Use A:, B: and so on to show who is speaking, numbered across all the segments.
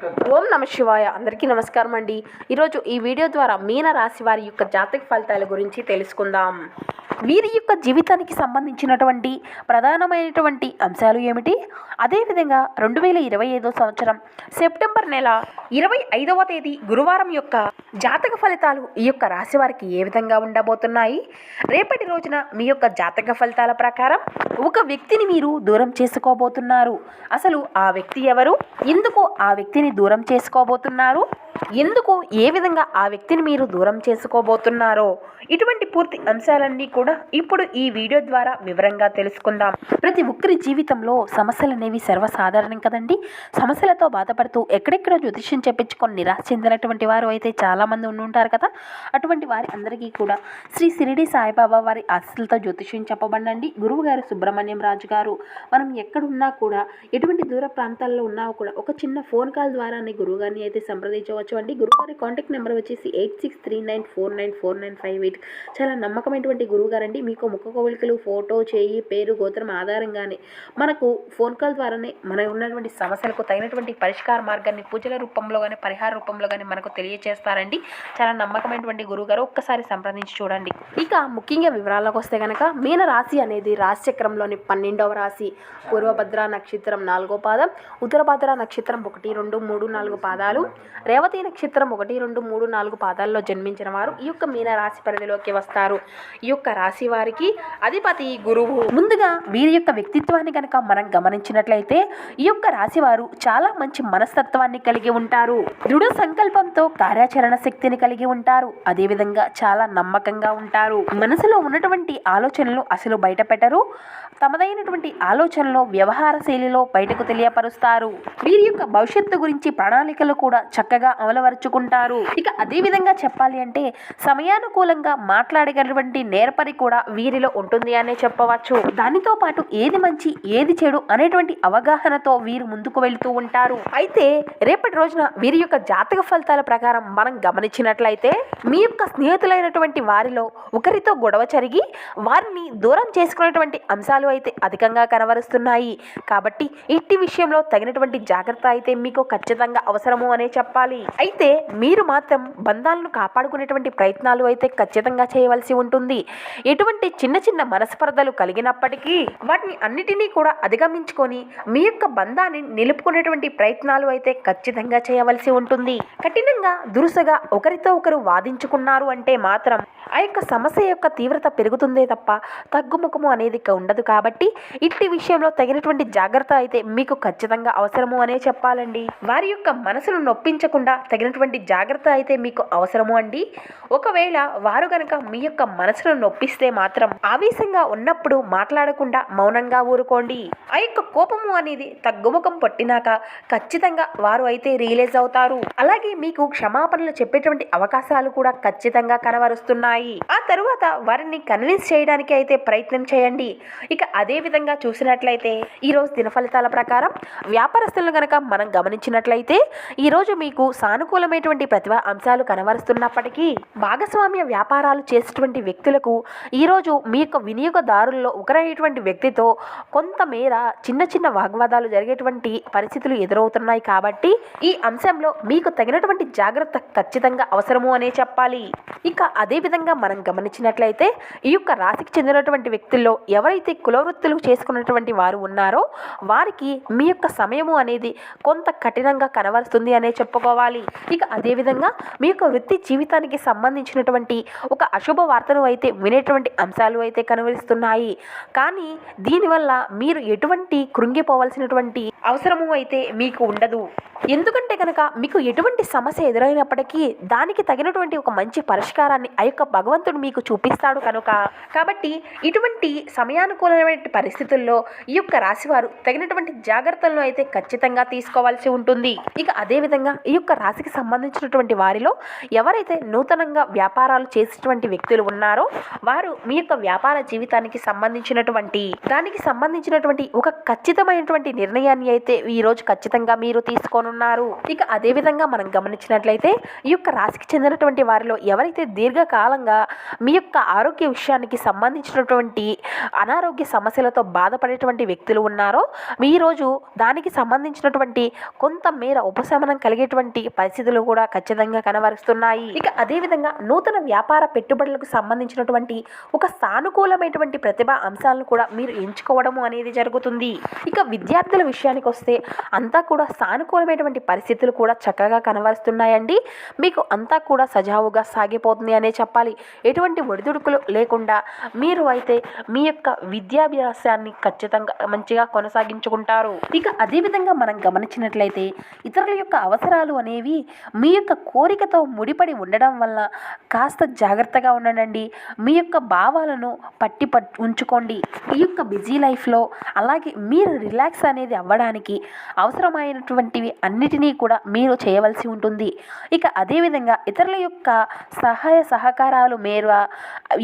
A: ఓం నమ శివాయ. అందరికీ నమస్కారం అండి. ఈరోజు ఈ వీడియో ద్వారా మీన రాశి వారి యొక్క జాతక ఫలితాల గురించి తెలుసుకుందాం. వీరి యొక్క జీవితానికి సంబంధించినటువంటి ప్రధానమైనటువంటి అంశాలు ఏమిటి, అదేవిధంగా 2025 సంవత్సరం సెప్టెంబర్ నెల 25వ తేదీ గురువారం యొక్క జాతక ఫలితాలు ఈ యొక్క రాశి వారికి ఏ విధంగా ఉండబోతున్నాయి. రేపటి రోజున మీ యొక్క జాతక ఫలితాల ప్రకారం ఒక వ్యక్తిని మీరు దూరం చేసుకోబోతున్నారు. అసలు ఆ వ్యక్తి ఎవరు, ఎందుకు ఆ వ్యక్తిని దూరం చేసుకోబోతున్నారు, ఎందుకు ఏ విధంగా ఆ వ్యక్తిని మీరు దూరం చేసుకోబోతున్నారో, ఇటువంటి పూర్తి అంశాలన్నీ కూడా ఇప్పుడు ఈ వీడియో ద్వారా వివరంగా తెలుసుకుందాం. ప్రతి ఒక్కరి జీవితంలో సమస్యలు అనేవి సర్వసాధారణం కదండి. సమస్యలతో బాధపడుతూ ఎక్కడెక్కడో జ్యోతిష్యం చెప్పించుకొని నిరాశ చెందినటువంటి వారు అయితే చాలామంది ఉండుంటారు కదా. అటువంటి వారి అందరికీ కూడా శ్రీ షిరిడి సాయిబాబా వారి ఆశీస్సులతో జ్యోతిష్యం చెప్పబడండి. గురువు గారు సుబ్రహ్మణ్యం రాజు గారు. మనం ఎక్కడున్నా కూడా, ఎటువంటి దూర ప్రాంతాల్లో ఉన్నా కూడా ఒక చిన్న ఫోన్ కాల్ ద్వారానే గురువు గారిని అయితే సంప్రదించవచ్చు అండి. గురువుగారి కాంటాక్ట్ నెంబర్ వచ్చేసి 8639494958. చాలా నమ్మకమైనటువంటి గురువుగారండి. మీకు ముఖ కవళికలు, ఫోటో, చేయి, పేరు, గోత్రం ఆధారంగానే మనకు ఫోన్ కాల్ ద్వారానే మన ఉన్నటువంటి సమస్యలకు తగినటువంటి పరిష్కార మార్గాన్ని పూజల రూపంలో కానీ పరిహార రూపంలో కానీ మనకు తెలియజేస్తారండి. చాలా నమ్మకమైనటువంటి గురువుగారు. ఒక్కసారి సంప్రదించి చూడండి. ఇక ముఖ్యంగా వివరాల్లోకి వస్తే కనుక, మీన రాశి అనేది రాశిచక్రంలోని 12వ రాశి. పూర్వభద్ర నక్షత్రం 4వ పాదం, ఉత్తరభద్ర నక్షత్రం 1, 2, 3, 4 పాదాలు, రేవతి నక్షత్రం 1, 2, 3, 4 పాదాల్లో జన్మించిన వారు ఈ యొక్క మీన రాశి పరిధిలోకి వస్తారు. ఈ యొక్క రాశి వారికి అధిపతి గురువు. ముందుగా వీరి యొక్క వ్యక్తిత్వాన్ని కనుక మనం గమనించినట్లయితే ఈ యొక్క రాశి వారు చాలా మంచి మనస్తత్వాన్ని కలిగి ఉంటారు. దృఢ సంకల్పంతో కార్యాచరణ శక్తిని కలిగి ఉంటారు. అదేవిధంగా చాలా నమ్మకంగా ఉంటారు. మనసులో ఉన్నటువంటి ఆలోచనలు అసలు బయట పెట్టరు. తమదైనటువంటి ఆలోచనలో వ్యవహార శైలిలో బయటకు తెలియపరుస్తారు. వీరి యొక్క భవిష్యత్తు గురించి ప్రణాళికలు కూడా చక్కగా అమలుపరుచుకుంటారు. ఇక అదే విధంగా చెప్పాలి అంటే సమయానుకూలంగా మాట్లాడగలటువంటి నేర్పరి కూడా వీరిలో ఉంటుంది అనే చెప్పవచ్చు. దానితో పాటు ఏది మంచి ఏది చెడు అనేటువంటి అవగాహనతో వీరు ముందుకు వెళ్తూ ఉంటారు. అయితే రేపటి రోజున వీరి యొక్క జాతక ఫలితాల ప్రకారం మనం గమనించినట్లయితే మీ యొక్క స్నేహితులైనటువంటి వారిలో ఒకరితో గొడవ జరిగి వారిని దూరం చేసుకునేటువంటి అంశాలు అయితే అధికంగా కనబరుస్తున్నాయి. కాబట్టి ఇట్టి విషయంలో తగినటువంటి జాగ్రత్త అయితే మీకు ఖచ్చితంగా అవసరము అనే చెప్పాలి. అయితే మీరు మాత్రం బంధాలను కాపాడుకునేటువంటి ప్రయత్నాలు అయితే ఖచ్చితంగా చేయవలసి ఉంటుంది. ఎటువంటి చిన్న చిన్న మనస్పర్ధలు కలిగినప్పటికీ వాటిని అన్నిటినీ కూడా అధిగమించుకొని మీ యొక్క బంధాన్ని నిలుపుకునేటువంటి ప్రయత్నాలు అయితే ఖచ్చితంగా చేయవలసి ఉంటుంది. కఠినంగా దురుసగా ఒకరితో ఒకరు వాదించుకున్నారు అంటే మాత్రం ఆ యొక్క సమస్య యొక్క తీవ్రత పెరుగుతుందే తప్ప తగ్గుముఖము అనేది ఉండదు. కాబట్టి ఇట్టి విషయంలో తగినటువంటి జాగ్రత్త అయితే మీకు ఖచ్చితంగా అవసరము అనే చెప్పాలండి. వారి యొక్క మనసును నొప్పించకుండా తగినటువంటి జాగ్రత్త అయితే మీకు అవసరము అండి. ఒకవేళ వారు గనక మీ యొక్క మనసును నొప్పిస్తే మాత్రం ఆవేశంగా ఉన్నప్పుడు మాట్లాడకుండా మౌనంగా ఊరుకోండి. ఆ యొక్క కోపము అనేది తగ్గుముఖం పట్టినాక ఖచ్చితంగా వారు అయితే రియలైజ్ అవుతారు. అలాగే మీకు క్షమాపణలు చెప్పేటువంటి అవకాశాలు కూడా ఖచ్చితంగా కనబరుస్తున్నాయి. ఆ తరువాత వారిని కన్విన్స్ చేయడానికి అయితే ప్రయత్నం చేయండి. ఇక అదే విధంగా చూసినట్లయితే ఈరోజు దిన ఫలితాల ప్రకారం వ్యాపారస్తులను గనక మనం గమనించినట్లయితే ఈరోజు మీకు సానుకూలమైనటువంటి ప్రతిభ అంశాలు కనబరుస్తున్నప్పటికీ భాగస్వామ్య వ్యాపారాలు చేసేటువంటి వ్యక్తులకు ఈరోజు మీ యొక్క వినియోగదారుల్లో ఒకరైనటువంటి వ్యక్తితో కొంతమేర చిన్న చిన్న వాగ్వాదాలు జరిగేటువంటి పరిస్థితులు ఎదురవుతున్నాయి. కాబట్టి ఈ అంశంలో మీకు తగినటువంటి జాగ్రత్త ఖచ్చితంగా అవసరము అనే చెప్పాలి. ఇక అదే విధంగా మనం గమనించినట్లయితే ఈ యొక్క రాశికి చెందినటువంటి వ్యక్తుల్లో ఎవరైతే కులవృత్తులు చేసుకున్నటువంటి వారు ఉన్నారో వారికి మీ యొక్క సమయము అనేది కొంత కఠినంగా కనబరుస్తుంది అనే చెప్పుకోవాలి. ఇక అదేవిధంగా మీ యొక్క వృత్తి జీవితానికి సంబంధించినటువంటి ఒక అశుభ వార్తను అయితే వినేటువంటి అంశాలు అయితే కనబరుస్తున్నాయి. కానీ దీనివల్ల మీరు ఎటువంటి కృంగిపోవాల్సినటువంటి అవసరము అయితే మీకు ఉండదు. ఎందుకంటే కనుక మీకు ఎటువంటి సమస్య ఎదురైనప్పటికీ దానికి తగినటువంటి ఒక మంచి పరిష్కారాన్ని ఆ యొక్క భగవంతుడు మీకు చూపిస్తాడు కనుక. కాబట్టి ఇటువంటి సమయానుకూలమైన పరిస్థితుల్లో ఈ యొక్క రాశివారు తగినటువంటి జాగ్రత్తలను అయితే ఖచ్చితంగా తీసుకోవాల్సి ఉంటుంది. ఇక అదేవిధంగా ఈ యొక్క రాశికి సంబంధించినటువంటి వారిలో ఎవరైతే నూతనంగా వ్యాపారాలు చేసేటువంటి వ్యక్తులు ఉన్నారో వారు మీ యొక్క వ్యాపార జీవితానికి సంబంధించినటువంటి ఒక ఖచ్చితమైనటువంటి నిర్ణయాన్ని అయితే ఈరోజు ఖచ్చితంగా మీరు తీసుకోను చూపించుకోనున్నారు. ఇక అదేవిధంగా మనం గమనించినట్లయితే ఈ యొక్క రాశికి చెందినటువంటి వారిలో ఎవరైతే దీర్ఘకాలంగా మీ యొక్క ఆరోగ్య విషయానికి సంబంధించినటువంటి అనారోగ్య సమస్యలతో బాధపడేటువంటి వ్యక్తులు ఉన్నారో ఈరోజు దానికి సంబంధించినటువంటి కొంత మేర ఉపశమనం కలిగేటువంటి పరిస్థితులు కూడా ఖచ్చితంగా కనబరుస్తున్నాయి. ఇక అదేవిధంగా నూతన వ్యాపార పెట్టుబడులకు సంబంధించినటువంటి ఒక సానుకూలమైనటువంటి ప్రతిభా అంశాలను కూడా మీరు ఎంచుకోవడము అనేది జరుగుతుంది. ఇక విద్యార్థుల విషయానికి వస్తే అంతా కూడా సానుకూలమైనటువంటి పరిస్థితులు కూడా చక్కగా కనబరుస్తున్నాయండి. మీకు అంతా కూడా సజావుగా సాగిపోతుంది అనే చెప్పాలి. ఎటువంటి ఒడిదుడుకులు లేకుండా మీరు అయితే మీ యొక్క విద్యాభ్యాసాన్ని ఖచ్చితంగా మంచిగా కొనసాగించుకుంటారు. ఇక అదేవిధంగా మనం గమనించినట్లయితే ఇతరుల యొక్క అవసరాలు అనేవి మీ యొక్క కోరికతో ముడిపడి ఉండడం వల్ల కాస్త జాగ్రత్తగా ఉండండి. మీ యొక్క భావాలను పట్టి ఉంచుకోండి. ఈ యొక్క బిజీ లైఫ్లో అలాగే మీరు రిలాక్స్ అనేది అవ్వడానికి అవసరమైనటువంటివి అన్నిటినీ కూడా మీరు చేయవలసి ఉంటుంది. ఇక అదేవిధంగా ఇతరుల యొక్క సహాయ సహకారాలు మేర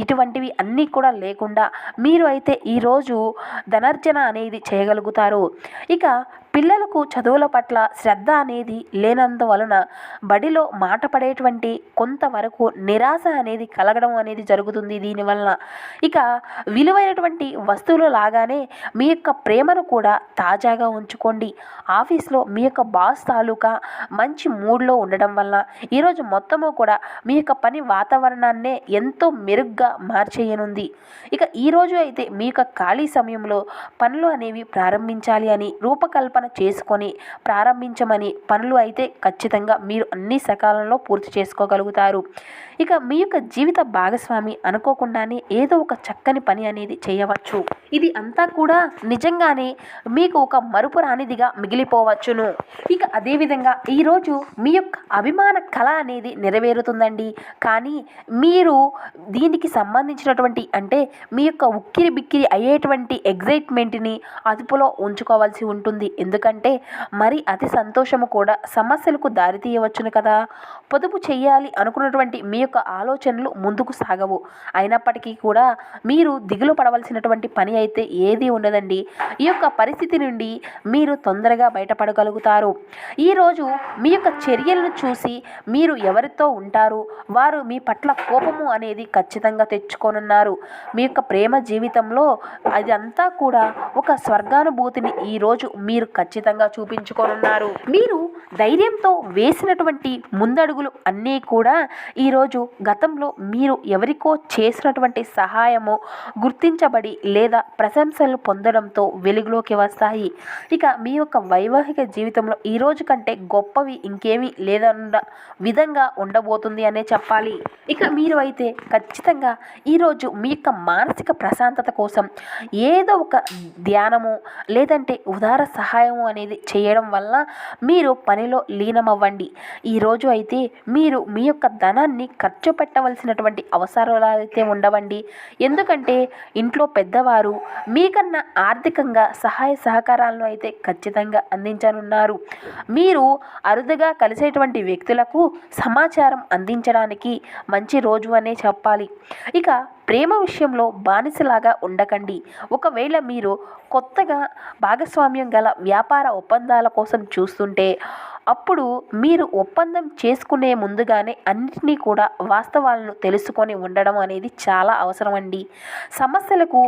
A: ఇటువంటివి అన్నీ కూడా లేకుండా మీరు అయితే ఈరోజు ధనార్జన అనేది చేయగలుగుతారు. ఇక పిల్లలకు చదువుల పట్ల శ్రద్ధ అనేది లేనందువలన బడిలో మాట పడేటువంటి కొంతవరకు నిరాశ అనేది కలగడం అనేది జరుగుతుంది దీనివలన. ఇక విలువైనటువంటి వస్తువులు లాగానే మీ యొక్క ప్రేమను కూడా తాజాగా ఉంచుకోండి. ఆఫీస్లో మీ యొక్క బాస్ తాలూకా మంచి మూడ్లో ఉండడం వల్ల ఈరోజు మొత్తము కూడా మీ యొక్క పని వాతావరణాన్నే ఎంతో మెరుగ్గా మార్చేయనుంది. ఇక ఈరోజు అయితే మీ యొక్క ఖాళీ సమయంలో పనులు అనేవి ప్రారంభించాలి అని రూపకల్పన చేసుకొని ప్రారంభించమని పనులు అయితే ఖచ్చితంగా మీరు అన్ని సకాలంలో పూర్తి చేసుకోగలుగుతారు. ఇక మీ యొక్క జీవిత భాగస్వామి అనుకోకుండానే ఏదో ఒక చక్కని పని అనేది చేయవచ్చు. ఇది అంతా కూడా నిజంగానే మీకు ఒక మరుపు రానిదిగా మిగిలిపోవచ్చును. ఇక అదేవిధంగా ఈరోజు మీ యొక్క అభిమాన కళ అనేది నెరవేరుతుందండి. కానీ మీరు దీనికి సంబంధించినటువంటి అంటే మీ యొక్క ఉక్కిరి బిక్కిరి అయ్యేటువంటి ఎగ్జైట్మెంట్ని అదుపులో ఉంచుకోవాల్సి ఉంటుంది. ఎందుకంటే మరి అతి సంతోషము కూడా సమస్యలకు దారితీయవచ్చును కదా. పొదుపు చేయాలి అనుకున్నటువంటి మీ యొక్క ఆలోచనలు ముందుకు సాగవు. అయినప్పటికీ కూడా మీరు దిగులు పడవలసినటువంటి పని అయితే ఏది ఉండదండి. ఈ యొక్క పరిస్థితి నుండి మీరు తొందరగా బయటపడగలుగుతారు. ఈరోజు మీ యొక్క చర్యలను చూసి మీరు ఎవరితో ఉంటారు వారు మీ పట్ల కోపము అనేది ఖచ్చితంగా తెచ్చుకోనున్నారు. మీ యొక్క ప్రేమ జీవితంలో అది అంతా కూడా ఒక స్వర్గానుభూతిని ఈరోజు మీరు ఖచ్చితంగా చూపించుకోనున్నారు. మీరు ధైర్యంతో వేసినటువంటి ముందడుగులు అన్నీ కూడా ఈరోజు గతంలో మీరు ఎవరికో చేసినటువంటి సహాయము గుర్తించబడి లేదా ప్రశంసలు పొందడంతో వెలుగులోకి వస్తాయి. ఇక మీ యొక్క వైవాహిక జీవితంలో ఈ రోజు కంటే గొప్పవి ఇంకేమీ లేదన్న విధంగా ఉండబోతుంది అనే చెప్పాలి. ఇక మీరు అయితే ఖచ్చితంగా ఈరోజు మీ యొక్క మానసిక ప్రశాంతత కోసం ఏదో ఒక ధ్యానము లేదంటే ఉదార సహాయము అనేది చేయడం వల్ల మీరు పనిలో లీనమవ్వండి. ఈరోజు అయితే మీరు మీ యొక్క ధనాన్ని ఖర్చు పెట్టవలసినటువంటి అవసరాలు అయితే ఉండవండి. ఎందుకంటే ఇంట్లో పెద్దవారు మీకన్నా ఆర్థికంగా సహాయ సహకారాలను అయితే ఖచ్చితంగా అందించనున్నారు. మీరు అరుదుగా కలిసేటువంటి వ్యక్తులకు సమాచారం అందించడానికి మంచి రోజు అనే చెప్పాలి. ఇక ప్రేమ విషయంలో బానిసలాగా ఉండకండి. ఒకవేళ మీరు కొత్తగా భాగస్వామ్యం గల వ్యాపార ఒప్పందాల కోసం చూస్తుంటే అప్పుడు మీరు ఒప్పందం చేసుకునే ముందుగానే అన్నిటినీ కూడా వాస్తవాలను తెలుసుకొని ఉండడం అనేది చాలా అవసరం అండి. సమస్యలకు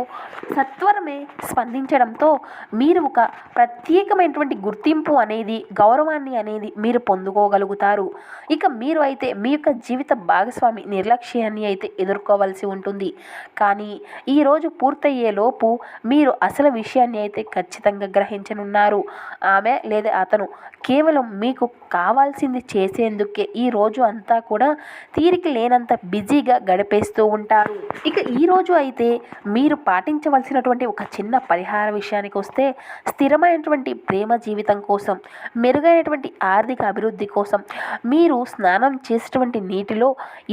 A: సత్వరమే స్పందించడంతో మీరు ఒక ప్రత్యేకమైనటువంటి గుర్తింపు అనేది గౌరవాన్ని అనేది మీరు పొందుకోగలుగుతారు. ఇక మీరు అయితే మీ యొక్క జీవిత భాగస్వామి నిర్లక్ష్యాన్ని అయితే ఎదుర్కోవాల్సి ఉంటుంది. కానీ ఈరోజు పూర్తయ్యేలోపు మీరు అసలు విషయాన్ని అయితే ఖచ్చితంగా గ్రహించనున్నారు. ఆమె లేదా అతను కేవలం మీకు కావాల్సింది చేసేందుకే ఈ రోజు అంతా కూడా తీరిక లేనంత బిజీగా గడిపేస్తూ ఉంటారు. ఇక ఈరోజు అయితే మీరు పాటించవలసినటువంటి ఒక చిన్న పరిహార విషయానికి వస్తే స్థిరమైనటువంటి ప్రేమ జీవితం కోసం మెరుగైనటువంటి ఆర్థిక అభివృద్ధి కోసం మీరు స్నానం చేసేటువంటి నీటిలో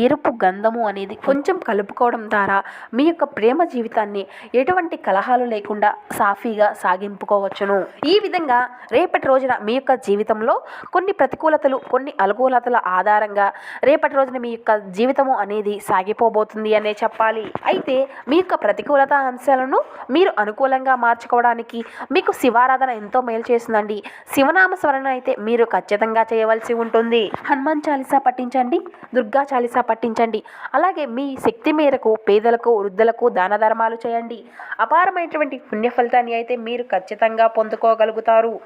A: ఎరుపు గంధము అనేది కొంచెం కలుపుకోవడం ద్వారా మీ యొక్క ప్రేమ జీవితాన్ని ఎటువంటి కలహాలు లేకుండా సాఫీగా సాగింపుకోవచ్చును. ఈ విధంగా రేపటి రోజున మీ యొక్క జీవితంలో కొన్ని ప్రతికూలతలు, కొన్ని అనుకూలతల ఆధారంగా రేపటి రోజున మీ యొక్క జీవితము అనేది సాగిపోబోతుంది అనే చెప్పాలి. అయితే మీ యొక్క ప్రతికూలత అంశాలను మీరు అనుకూలంగా మార్చుకోవడానికి మీకు శివారాధన ఎంతో మేలు చేస్తుందండి. శివనామ స్మరణ అయితే మీరు ఖచ్చితంగా చేయవలసి ఉంటుంది. హనుమాన్ చాలీసా పఠించండి, దుర్గా చాలీసా పఠించండి. అలాగే మీ శక్తి మేరకు పేదలకు, వృద్ధులకు దాన ధర్మాలు చేయండి. అపారమైనటువంటి పుణ్య ఫలితాన్ని అయితే మీరు ఖచ్చితంగా పొందుకోగలుగుతారు.